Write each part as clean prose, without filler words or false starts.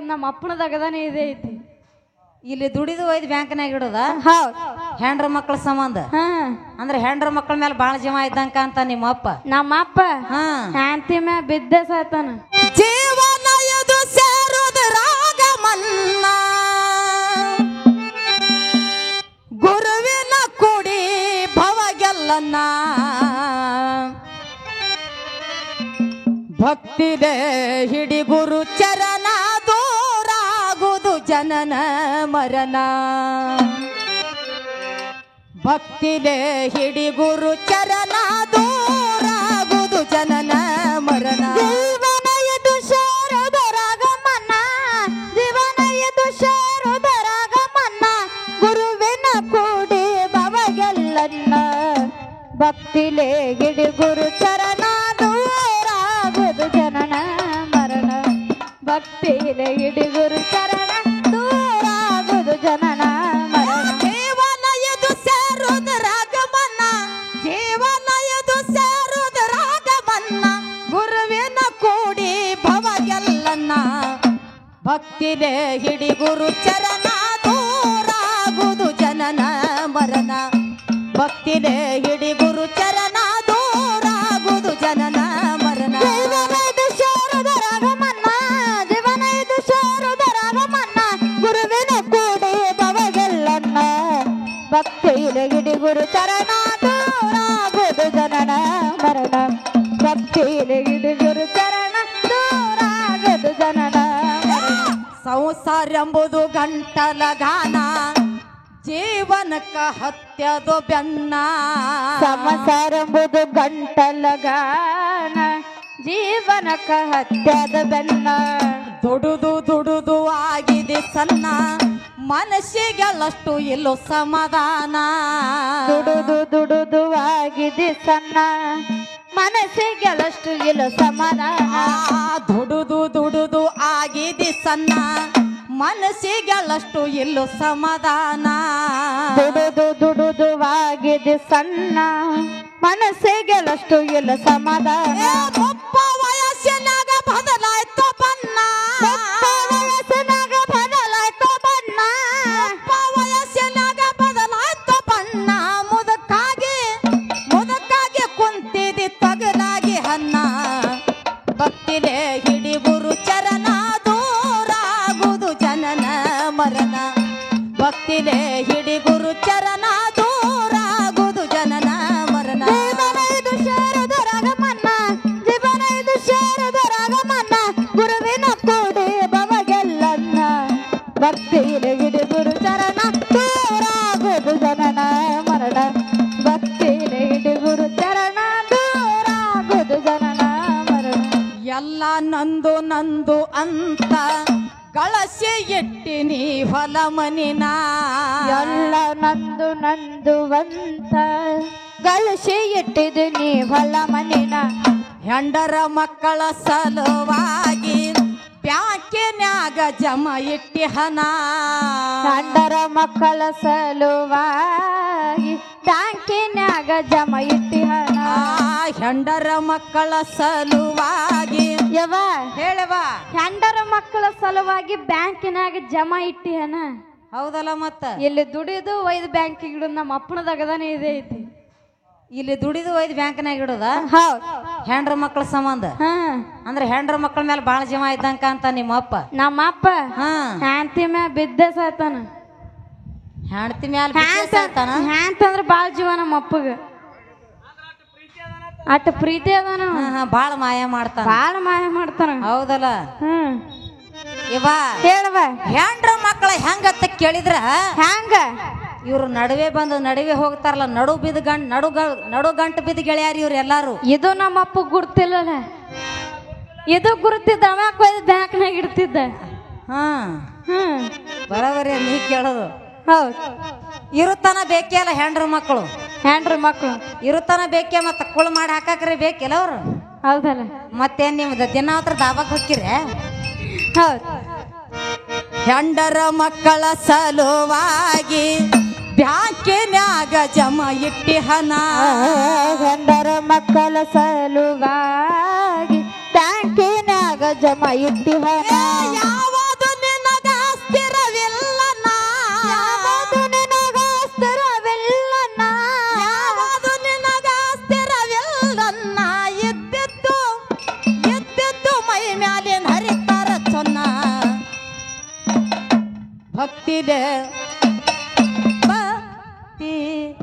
ನಮ್ಮ ಅಪ್ಪನದಾಗದಾನೆ ಇದೆ ಐತಿ. ಇಲ್ಲಿ ದುಡಿದು ಒಯ್ದು ಬ್ಯಾಂಕ್ನಾಗ ಇಡೋದ ಹೌದ್ ಹೆಂಡ್ರ ಮಕ್ಕಳ ಸಂಬಂಧ. ಹಾ ಅಂದ್ರೆ ಹೆಂಡ್ರ ಮಕ್ಕಳ ಮೇಲೆ ಬಾಳ ಜೀವ ಇದ್ದಂಕ ಅಂತ ನಿಮ್ಮ ಅಪ್ಪ. ನಮ್ಮ ಅಪ್ಪ ಶಾಂತಿ ಮ್ಯಾ ಬಿದ್ದೆ ಸಾಯ್ತಾನ. ಜೀವನ ಇದು ಸೇರುದು ರಾಗ ಮನ್ನ, ಗುರುವಿನ ಕುಡಿ ಭವಗೆಲ್ಲನ್ನ, ಭಕ್ತಿದೆ ಹಿಡಿ ಗುರು ಚರಣ, ದೂರಾಗುದು ಜನನ ಮರಣ. ಭಕ್ತಿದೆ ಹಿಡಿ ಗುರು ಚರಣ, ದೂರಾಗುದು ಜನನ ಮರಣ. ಜೀವನ ಇದು ಶಾರದ ರಾಗಮನ್ನ, ಜೀವನ ಇದು ಶಾರದ ರಾಗಮನ್ನ, ಗುರುವಿನ ಕೂಡಿ ಭವಗೆಲ್ಲನ್ನ, ಭಕ್ತಿಲೇ ಗಿಡಿ ಗುರು ಚರಣ, ದೂರಾಗುದು ಜನನ ಮರಣ. ಭಕ್ತಿಲೇ ಗಿಡಿ ಗುರು ಚರಣ, ದೂರಾಗುದು ಜನನ ಮರಣ. ಜೀವನ ಇದು ಸೇರುದು ರಾಗಮನ್ನ, ಜೀವನ ಇದು ಸೇರುದು ರಾಗಮನ್ನ, ಗುರುವಿನ ಕೂಡಿ ಭವಗೆಲ್ಲನ್ನ, ಭಕ್ತಿಲೇ ಹಿಡಿ ಗುರು ಚರಣ, ದೂರಾಗುದು ಜನನ ಮರಣ. ಭಕ್ತಿಲೇ ಹಿಡಿ ಗುರು ಚರಣ, ದೂರಾಗುದು ಜನನ ಮರಣ. ಜೀವನ ಇದು ಶಾರದ ರಾಗಮನ್ನ, ಜೀವನ ಇದು ಶಾರದ ರಾಗಮನ್ನ, ಗುರುವಿನ ಕೂಡಿ ಭವಗೆಲ್ಲನ್ನ, ಭಕ್ತಿಲೇ ಗಿಡಿ ಗುರು ಚರಣ, ದೂರಾಗುದು ಜನನ ಮರಣ. ಭಕ್ತಿಲೇ ಗಿಡಿ ಗುರು ಚರಣ, ದೂರಾಗುದು ಜನನ ಮರಣ. ಸಂಸಾರ ಎಂಬುದು ಗಂಟಲ ಗಾನ, ಜೀವನಕ್ಕ ಹತ್ಯದು ಬೆನ್ನ. ಸಂಸಾರ ಎಂಬುದು ಗಂಟಲ ಗಾನ, ಜೀವನಕ್ಕ ಹತ್ಯದ ಬೆನ್ನ. ದುಡುದು ದುಡುದು ಆಗಿದೆ ಸಣ್ಣ, ಮನಸ್ಸಿಗೆಲ್ಲಷ್ಟು ಇಲ್ಲೋ ಸಮಾಧಾನ. ದುಡುದು ದುಡುದು ಆಗಿದೆ ಸಣ್ಣ, ಮನಸ್ಸಿಗೆಲ್ಲಷ್ಟು ಇಲ್ಲ ಸಮಾಧಾನ. ದುಡುದು ದುಡುದು ಆಗಿದೆ ಸಣ್ಣ, ಮನಸ್ಸಿಗೆಲ್ಲಷ್ಟು ಇಲ್ಲೋ ಸಮಾಧಾನ. ದುಡುದು ದುಡುದು ಆಗಿದೆ ಸಣ್ಣ, ಮನಸ್ಸಿಗೆಲ್ಲಷ್ಟು ಇಲ್ಲ ಸಮಾಧಾನ. ಮುಪ್ಪ ವಯಸ್ಸಿನಾಗ ಬದಲಾಯ್ತು ಬಣ್ಣ, ವಯಸ್ಸಿನಾಗ ಬದಲಾಯ್ತು ಬಣ್ಣ, ಮುಪ್ಪ ವಯಸ್ಸಿನಾಗ ಬದಲಾಯ್ತು ಬಣ್ಣ. ಮುದಕ್ಕಾಗಿ ಮುದಕ್ಕಾಗಿ ಕುಂತಿದಿ ತಗಲಾಗಿ ಹನ್ನ, ಭಕ್ತಿಲೇ ಹಿಡಿ ಗುರು ಚರಣ, ದೂರಾಗುದು ಜನನ ಮರಣ. ಭಕ್ತಿಲೇ ಹಿಡಿ ಗುರು ಚರಣ, ದೂರಾಗುದು ಜನನ ಮರಣ. ಜೀವನ ಇದು ಶಾರದ ರಾಗಮನ್ನ, ಜೀವನ ಇದು ಶಾರದ ರಾಗಮನ್ನ, ಗುರುವಿನ ಕೂಡಿ ಭವಗೆಲ್ಲನ್ನ, ಭಕ್ತಿಲೇ ಗಿಡಿ ಗುರು ಚರಣ, ದೂರಾಗುದು ಜನನ ಮರಣ. ಭಕ್ತಿಲೇ ಗಿಡಿ ಗುರು ಚರಣ, ದೂರಾಗುದು ಜನನ ಮರಣ. ಎಲ್ಲ ನಂದು ನಂದು ಅಂತ ಕಳಸಿ ಇಟ್ಟಿನಿ ಹೊಲ ಮನಿನ. ಎಲ್ಲ ನಂದು ನಂದು ಅಂತ ಗಳಿಸಿ ಇಟ್ಟಿದ್ದೀನಿ ಹೊಲ ಮನಿನ. ಹೆಂಡರ ಮಕ್ಕಳ ಸಲುವಾಗಿ ಬ್ಯಾಂಕಿನ್ಯಾಗ ಜಮ ಇಟ್ಟಿ ಹಣ. ಗಂಡರ ಮಕ್ಕಳ ಸಲುವಾಗಿ ಬ್ಯಾಂಕಿನ್ಯಾಗ ಜಮ ಇಟ್ಟಿ ಹಣ. ಹೆಂಡರ ಮಕ್ಕಳ ಸಲುವಾಗಿ ಯವ ಹೇಳವ, ಗಂಡರ ಮಕ್ಕಳ ಸಲುವಾಗಿ ಬ್ಯಾಂಕಿನಾಗ ಜಮ ಇಟ್ಟಿ ಹಣ. ಹೌದಲ್ಲ ಮತ್ತ ಇಲ್ಲಿ ದುಡಿದು ಒಯ್ದು ಬ್ಯಾಂಕಿಗೆ ಇಡೋದು ನಮ್ಮ ಅಪ್ಪನದಾಗದಾನೆ ಇದೆ ಐತಿ. ಇಲ್ಲಿ ದುಡಿದು ಒಯ್ದು ಬ್ಯಾಂಕ್ನಾಗ ಇಡೋದ ಹೌದ್ ಹೆಂಡ್ರ ಮಕ್ಕಳ ಸಂಬಂಧ. ಹಾ ಅಂದ್ರೆ ಹೆಂಡ್ರ ಮಕ್ಕಳ ಮೇಲೆ ಬಾಳ ಜೀವ ಇದ್ದಂಕ ಅಂತ ನಿಮ್ಮ ಅಪ್ಪ. ನಮ್ಮ ಅಪ್ಪ ಶಾಂತಿ ಮ್ಯಾ ಬಿದ್ದೆ ಸಾಯ್ತಾನ. ಹೆಂಡತಿ ಮ್ಯಾಲ ಹ್ಯಾಂತ ಅಂದ್ರ ಬಾಳ ಜೀವ ನಮ್ಮ ಅಪ್ಪಗ. ಅಟ್ ಪ್ರೀತಿ ಅದಾನ, ಬಾಳ ಮಾಯ ಮಾಡ್ತಾನ, ಬಾಳ ಮಾಯ ಮಾಡ್ತಾನ. ಹೌದಲ್ಲ ಇವ ಹೇಳವ, ಹೆಂಡ್ರ ಮಕ್ಕಳ ಹೆಂಗತ್ತ ಕೇಳಿದ್ರ ಹ್ಯಾಂಗ ಇವ್ರು ನಡುವೆ ಬಂದು ನಡುವೆ ಹೋಗ್ತಾರಲ್ಲ, ನಡು ಬಿದ್ದು ನಡು ಗಂಟು ಬಿದ್ದು ಗೆಳೆಯಾರ ಇವ್ರು ಎಲ್ಲಾರು. ಇದು ನಮ್ಮ ಅಪ್ಪ ಗುರ್ತಿಲ್ಲಲ್ಲ, ಇದು ಗುರುತಿದ್ದ ಅವಾಗ ಒಯ್ದು ಬ್ಯಾಂಕ್ನಾಗ ಇಡ್ತಿದ್ದ. ಬರೋಬರಿ ನೀ ಕೇಳೋದು. ಹೌದ್, ಇರುತ್ತಾನ ಬೇಕೇ ಅಲ್ಲ ಹೆಂಡ್ರ ಮಕ್ಕಳು. ಹೆಂಡ್ರ ಮಕ್ಕಳು ಇರುತ್ತಾನ ಬೇಕೇ, ಮತ್ತ ಕುಳು ಮಾಡಿ ಹಾಕಾಕ್ರೆ ಬೇಕಿಲ್ಲ ಅವ್ರು. ಹೌದಲ್ಲ, ಮತ್ತೇನ್ ನಿಮ್ದು ದಿನ ಹತ್ರ ದಾಬಾಕ್ ಹೋಗಿರ. ಹೌದ್, ಹೆಂಡರ ಮಕ್ಕಳ ಸಲುವಾಗಿ ಬ್ಯಾಂಕಿನ್ಯಾಗ ಜಮ ಇಟ್ಟಿ ಹಣ. ಗಂಡರ ಮಕ್ಕಳ ಸಲುವಾಗಿ ಬ್ಯಾಂಕಿನ್ಯಾಗ ಜಮ ಇಟ್ಟಿ ಹಣ. ಯಾವುದು ಭಕ್ತಿಲೆ ಭಕ್ತಿಲೆ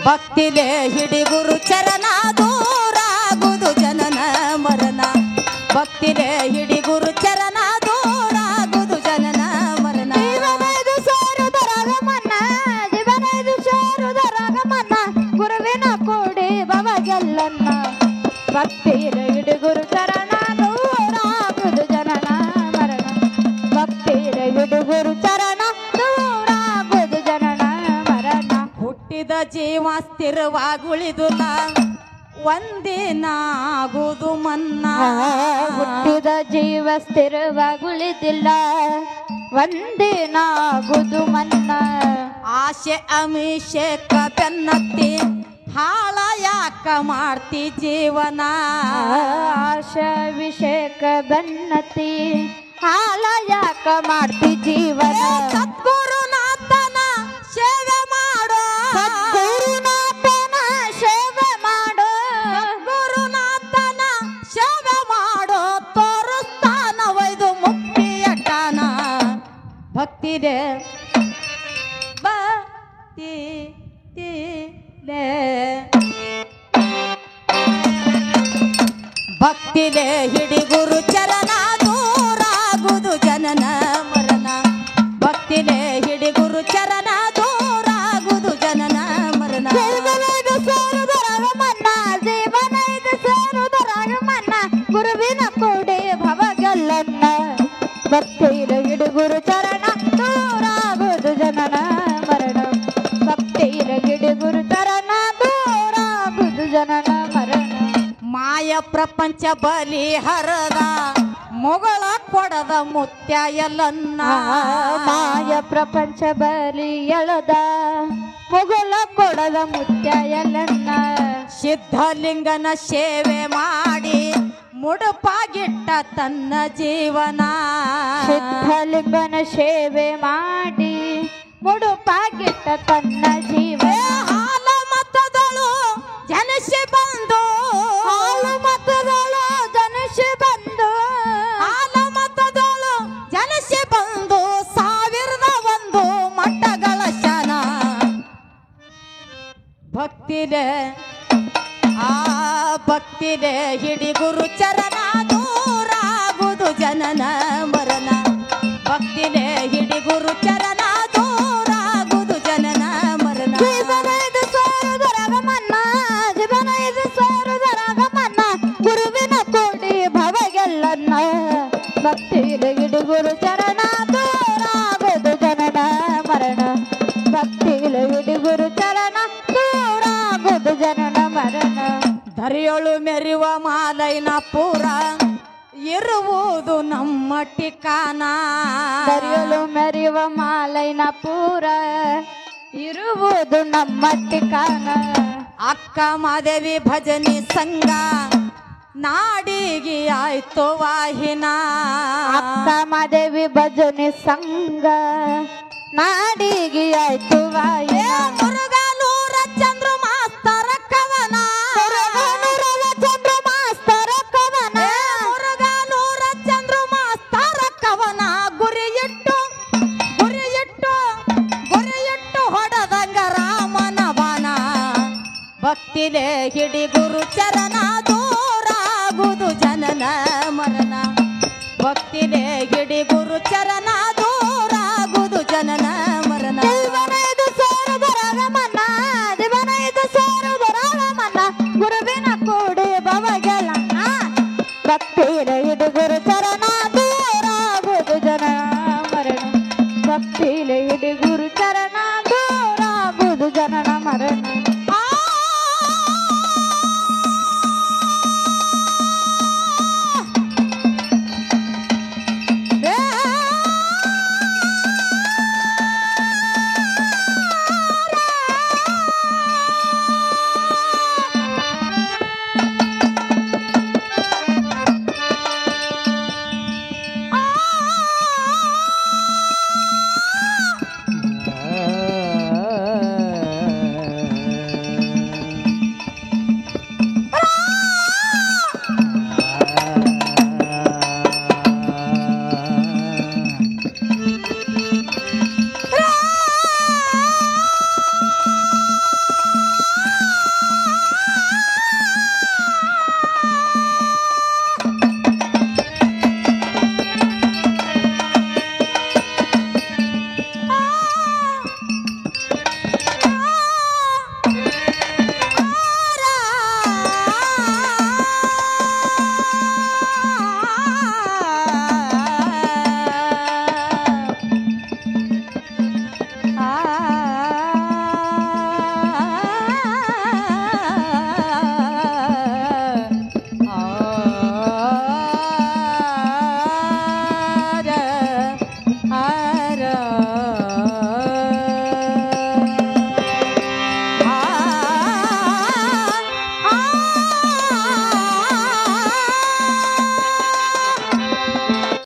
ಭಕ್ತಿಲೆ ಹಿಡಿ ಗುರು ಚರಣ ದೂರಾಗುದು ಜನನ ಮರಣ ಭಕ್ತಿಲೆ ಹಿಡಿ ಗುರು ಚರಣ ದೂರಾಗುದು ಜನನ ಮರಣ ಜೀವನೈದು ಸಾರುದರಾಗಮನ್ನ ಜೀವನೈದು ಸಾರುದರಾಗಮನ್ನ ಗುರುವಿನ ಕೂಡಿ ಭವಗೆಲ್ಲನ್ನ ಭಕ್ತಿರ ಹಿಡುಗುರು ಚರಣ ದೂರಾಗುದು ಜನನ ಮರಣ ಭಕ್ತಿರ ಹಿಡುಗುರು ಚರಣ ದೂರಾಗುದು ಜನನ ಮರಣ ಹುಟ್ಟಿದ ಜೀವ ಸ್ಥಿರವಾಗುಳಿದುಲ್ಲ ಒಂದಿನಾಗುವುದು ಮನ್ನ ಹುಟ್ಟಿದ ಜೀವ ಸ್ಥಿರವಾಗುಳಿದಿಲ್ಲ ಒಂದಿನಾಗುದು ಮನ್ನ ಆಶೆ ಅಮಿಷೇಕ ಬೆನ್ನತ್ತಿ ಹಾಳ ಯಾಕ ಮಾಡ್ತಿ ಜೀವನ ಆಶಾಭಿಷೇಕ ಬನ್ನತಿ ಹಾಲ ಯಾಕ ಮಾಡ್ತಿ ಜೀವನ ಸದ್ಗುರುನಾಥನ ಸೇವೆ ಮಾಡೋ ಗುರುನಾಥನ ಸೇವೆ ಮಾಡೋ ಗುರುನಾಥನ ಸೇವೆ ಮಾಡೋ ತೋರಿಸ್ತಾನ ಒಯ್ದು ಮುಕ್ತಿಯಟಾನ ಭಕ್ತಿದೆ ಭಕ್ತಿಲೆ ಹಿಡಿ ಗುರು ಚರಣ ದೂರಾಗುದು ಜನನ ಮರಣ ಭಕ್ತಿಲೆ ಹಿಡಿ ಗುರು ಚರಣ ದೂರಾಗುದು ಜನನ ಮರಣ ಜೀವನೈದು ಸಾರುದರಾಗಮನ್ನ ಜೀವನೈದು ಸಾರುದರಾಗಮನ್ನ ಗುರುವಿನ ಕೂಡಿ ಭವಗೆಲ್ಲನ್ನ ಭಕ್ತಿರ ಹಿಡುಗುರು ಚರಣ ದೂರಾಗುದು ಜನನ ಮರಣ ಭಕ್ತಿರ ಹಿಡುಗುರು ಚರಣ ದೂರಾಗುದು ಜನನ ಮರಣ ಮಾಯ ಪ್ರಪಂಚ ಬಲಿ ಹರದ ಮೊಗಳ ಕೊಡದ ಮುತ್ಯ ಎಲ್ಲನ್ನ ಮಾಯ ಪ್ರಪಂಚ ಬಲಿ ಎಳದ ಮುಗುಳ ಕೊಡದ ಮುತ್ಯ ಎಲ್ಲನ್ನ ಸಿದ್ಧಲಿಂಗನ ಸೇವೆ ಮಾಡಿ ಮುಡುಪಾಗಿಟ್ಟ ತನ್ನ ಜೀವನ ಸಿದ್ಧಲಿಂಗನ ಸೇವೆ ಮಾಡಿ ಮುಡುಪಾಗಿಟ್ಟ ತನ್ನ ಜೀವನ ಹಾಲ ಮತದಳು ಜನಸಿ ಬಂದು ಹಾಲು ಮತದಳು ಜನಿಸಿ ಬಂದು ಹಾಲ ಮತದಳು ಜನಸಿ ಬಂದು ಸಾವಿರದ ಒಂದು ಮಟ್ಟಗಳ ಶನ ಭಕ್ತಿಲೆ ಆ ಭಕ್ತಿಲೆ ಹಿಡಿ ಗುರು ಚರಣ ದೂರಾಗುದು ಜನನ ಮರಣ ಭಕ್ತಿಲೆ ಹಿಡಿ ಗುರು ಚರಣ ದೂರಾಗುದು ಜನನ ಮರಣ ಜೀವನೈದು ಸಾರುದರಾಗಮನ್ನ ಜೀವನೈದು ಸಾರುದರಾಗಮನ್ನ ಗುರುವಿನ ಕೋಡಿ ಭವಗೆಲ್ಲನ್ನ ಭಕ್ತಿರ ಹಿಡುಗುರು ಚರಣ ದೂರಾಗುದು ಜನನ ಮರಣ ಭಕ್ತಿಲ ಹಿಡುಗುರು ಚರಣ ದೂರಾಗುದು ಜನನ ಮರಣ ಧರಿಯೊಳು ಮೆರಿವ ಮಾಲೈನ ಪೂರ ಇರುವುದು ನಮ್ಮ ಟಿಕಾನ ದರಿಯಲು ಮೆರೆಯುವ ಮಾಲೈನ ಪೂರ ಇರುವುದು ನಮ್ಮ ಟಿಕಾನ ಅಕ್ಕ ಮಾದೇವಿ ಭಜನಿ ಸಂಘ ನಾಡಿಗೆ ಆಯ್ತು ವಾಹಿನ ಅಕ್ಕ ಮಾದೇವಿ ಭಜನೆ ಸಂಘ ನಾಡಿಗೆ ಆಯ್ತು ವಾಯಿನ ಮುರುಘಾನೂರ ಚಂದ್ರ ಮಾಸ್ತರ ಕವನ ಚಂದ್ರ ಮಾಸ್ತರ ಕವನ ಮುರುಘಾನೂರ ಚಂದ್ರ ಮಾಸ್ತರ ಕವನ ಗುರಿಯಿಟ್ಟು ಹೊಡೆದಂಗ ರಾಮನ ಬಾನ ಭಕ್ತಿಲೆ ಹಿಡಿ ಗುರು ಚರಣ ದೂರಾಗುದು ಜನನ ಮರಣ ಭಕ್ತಿಲೆ ಹಿಡಿ ಗುರು ಚರಣ ದೂರಾಗುದು ಜನನ ಮರಣ ಜೀವನೈದು ಸಾರುದರಾಗಮನ್ನ ಜೀವನೈದು ಸಾರುದರಾಗಮನ್ನ ಗುರುವಿನ ಕೂಡಿ ಭವಗೆಲ್ಲನ್ನ ಭಕ್ತಿರ